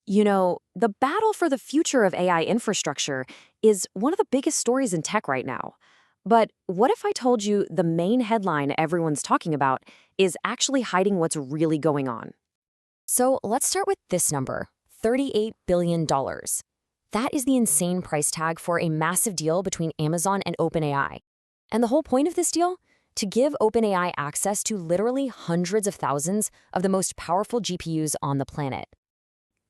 The battle for the future of AI infrastructure is one of the biggest stories in tech right now. But what if I told you the main headline everyone's talking about is actually hiding what's really going on? So let's start with this number, $38 billion. That is the insane price tag for a massive deal between Amazon and OpenAI. And the whole point of this deal? To give OpenAI access to literally hundreds of thousands of the most powerful GPUs on the planet.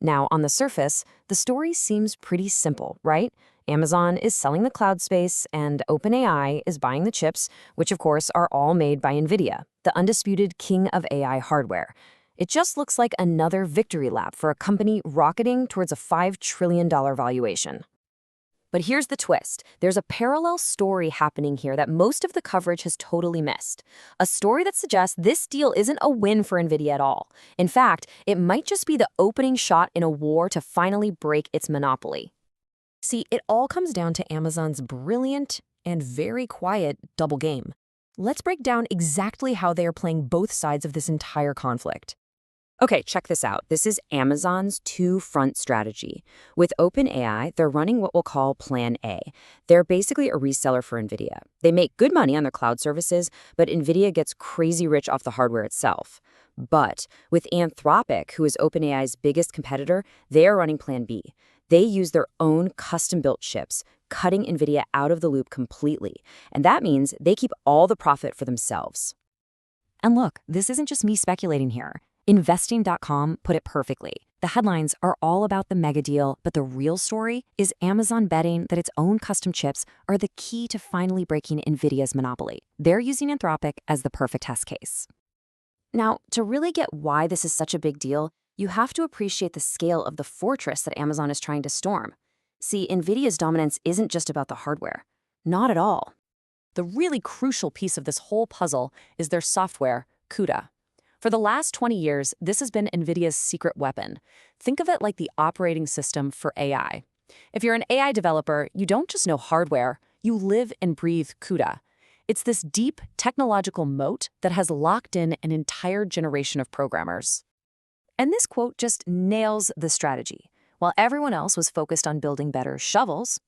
Now, on the surface, the story seems pretty simple, right? Amazon is selling the cloud space, and OpenAI is buying the chips, which of course are all made by NVIDIA, the undisputed king of AI hardware. It just looks like another victory lap for a company rocketing towards a $5 trillion valuation. But here's the twist. There's a parallel story happening here that most of the coverage has totally missed. A story that suggests this deal isn't a win for NVIDIA at all. In fact, it might just be the opening shot in a war to finally break its monopoly. See, it all comes down to Amazon's brilliant and very quiet double game. Let's break down exactly how they are playing both sides of this entire conflict. Okay, check this out. This is Amazon's two-front strategy. With OpenAI, they're running what we'll call Plan A. They're basically a reseller for NVIDIA. They make good money on their cloud services, but NVIDIA gets crazy rich off the hardware itself. But with Anthropic, who is OpenAI's biggest competitor, they are running Plan B. They use their own custom-built chips, cutting NVIDIA out of the loop completely. And that means they keep all the profit for themselves. And look, this isn't just me speculating here. Investing.com put it perfectly. The headlines are all about the mega deal, but the real story is Amazon betting that its own custom chips are the key to finally breaking NVIDIA's monopoly. They're using Anthropic as the perfect test case. Now, to really get why this is such a big deal, you have to appreciate the scale of the fortress that Amazon is trying to storm. See, NVIDIA's dominance isn't just about the hardware. Not at all. The really crucial piece of this whole puzzle is their software, CUDA. For the last 20 years, this has been NVIDIA's secret weapon. Think of it like the operating system for AI. If you're an AI developer, you don't just know hardware, you live and breathe CUDA. It's this deep technological moat that has locked in an entire generation of programmers. And this quote just nails the strategy. While everyone else was focused on building better shovels,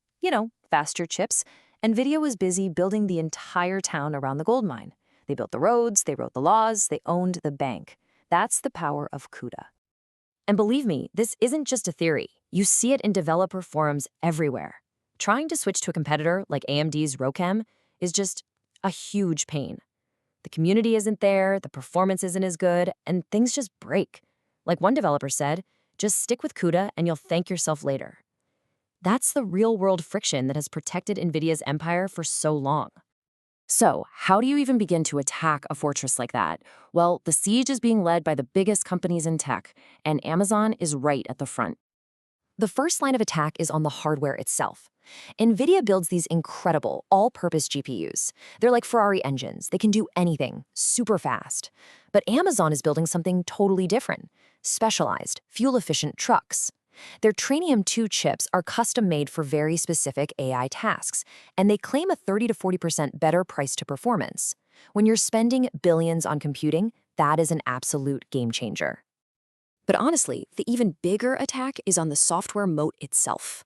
faster chips, NVIDIA was busy building the entire town around the gold mine. They built the roads, they wrote the laws, they owned the bank. That's the power of CUDA. And believe me, this isn't just a theory. You see it in developer forums everywhere. Trying to switch to a competitor like AMD's ROCm is just a huge pain. The community isn't there, the performance isn't as good, and things just break. Like one developer said, just stick with CUDA and you'll thank yourself later. That's the real-world friction that has protected NVIDIA's empire for so long. So, how do you even begin to attack a fortress like that? Well, the siege is being led by the biggest companies in tech, and Amazon is right at the front. The first line of attack is on the hardware itself. NVIDIA builds these incredible, all-purpose GPUs. They're like Ferrari engines. They can do anything, super fast. But Amazon is building something totally different, specialized, fuel-efficient trucks. Their Trainium2 chips are custom-made for very specific AI tasks, and they claim a 30 to 40% better price to performance. When you're spending billions on computing, that is an absolute game changer. But honestly, the even bigger attack is on the software moat itself.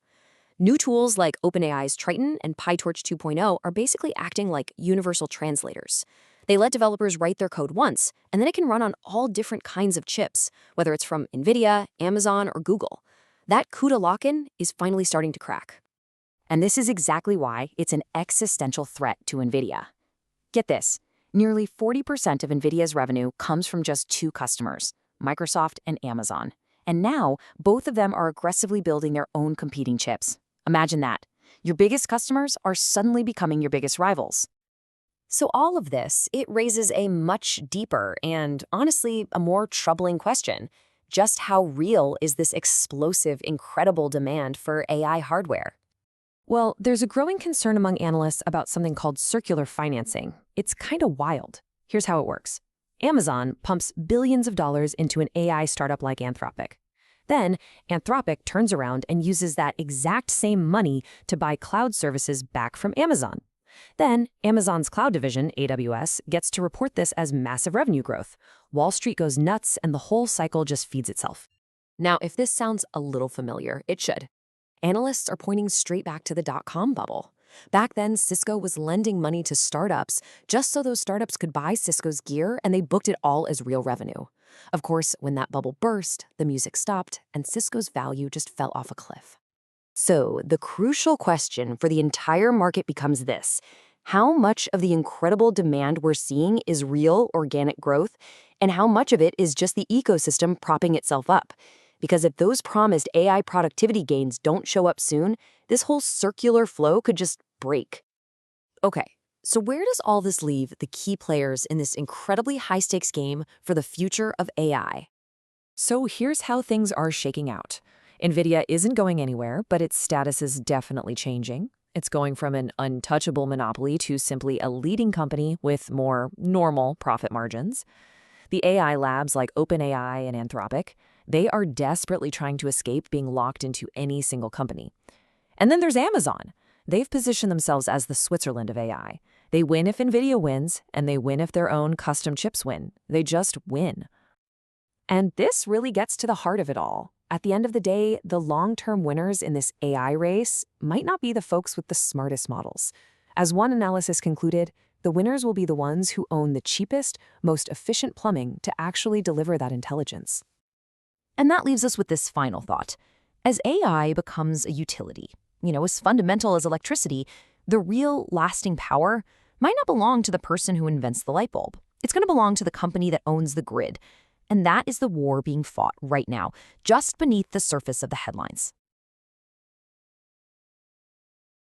New tools like OpenAI's Triton and PyTorch 2.0 are basically acting like universal translators. They let developers write their code once, and then it can run on all different kinds of chips, whether it's from NVIDIA, Amazon, or Google. That CUDA lock-in is finally starting to crack. And this is exactly why it's an existential threat to NVIDIA. Get this, nearly 40% of NVIDIA's revenue comes from just two customers, Microsoft and Amazon. And now, both of them are aggressively building their own competing chips. Imagine that. Your biggest customers are suddenly becoming your biggest rivals. So all of this, it raises a much deeper and, honestly, a more troubling question. Just how real is this explosive, incredible demand for AI hardware? Well, there's a growing concern among analysts about something called circular financing. It's kind of wild. Here's how it works. Amazon pumps billions of dollars into an AI startup like Anthropic. Then, Anthropic turns around and uses that exact same money to buy cloud services back from Amazon. Then, Amazon's cloud division, AWS, gets to report this as massive revenue growth. Wall Street goes nuts, and the whole cycle just feeds itself. Now, if this sounds a little familiar, it should. Analysts are pointing straight back to the dot-com bubble. Back then, Cisco was lending money to startups just so those startups could buy Cisco's gear, and they booked it all as real revenue. Of course, when that bubble burst, the music stopped, and Cisco's value just fell off a cliff. So, the crucial question for the entire market becomes this: how much of the incredible demand we're seeing is real organic growth, and how much of it is just the ecosystem propping itself up? Because if those promised AI productivity gains don't show up soon, this whole circular flow could just break. Okay, so where does all this leave the key players in this incredibly high-stakes game for the future of AI? So here's how things are shaking out. NVIDIA isn't going anywhere, but its status is definitely changing. It's going from an untouchable monopoly to simply a leading company with more normal profit margins. The AI labs like OpenAI and Anthropic, they are desperately trying to escape being locked into any single company. And then there's Amazon. They've positioned themselves as the Switzerland of AI. They win if NVIDIA wins, and they win if their own custom chips win. They just win. And this really gets to the heart of it all. At the end of the day, the long-term winners in this AI race might not be the folks with the smartest models. As one analysis concluded, the winners will be the ones who own the cheapest, most efficient plumbing to actually deliver that intelligence. And that leaves us with this final thought. As AI becomes a utility, as fundamental as electricity, the real lasting power might not belong to the person who invents the light bulb. It's going to belong to the company that owns the grid. And that is the war being fought right now, just beneath the surface of the headlines.